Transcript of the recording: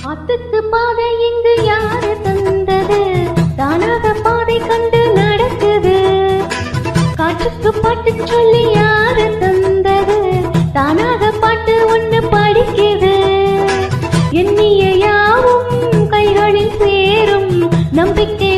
ஆத்துக்கு பாதை இங்கு யாரு தந்தது? தானாக பாதை கண்டு நடக்குது. காற்றுக்கு பாட்டு சொல்லி யாரு தந்தது? தானாக பாட்டு ஒண்ணு படிக்குது. எண்ணிய யாவும் கைகளில் சேரும் நம்பிக்கை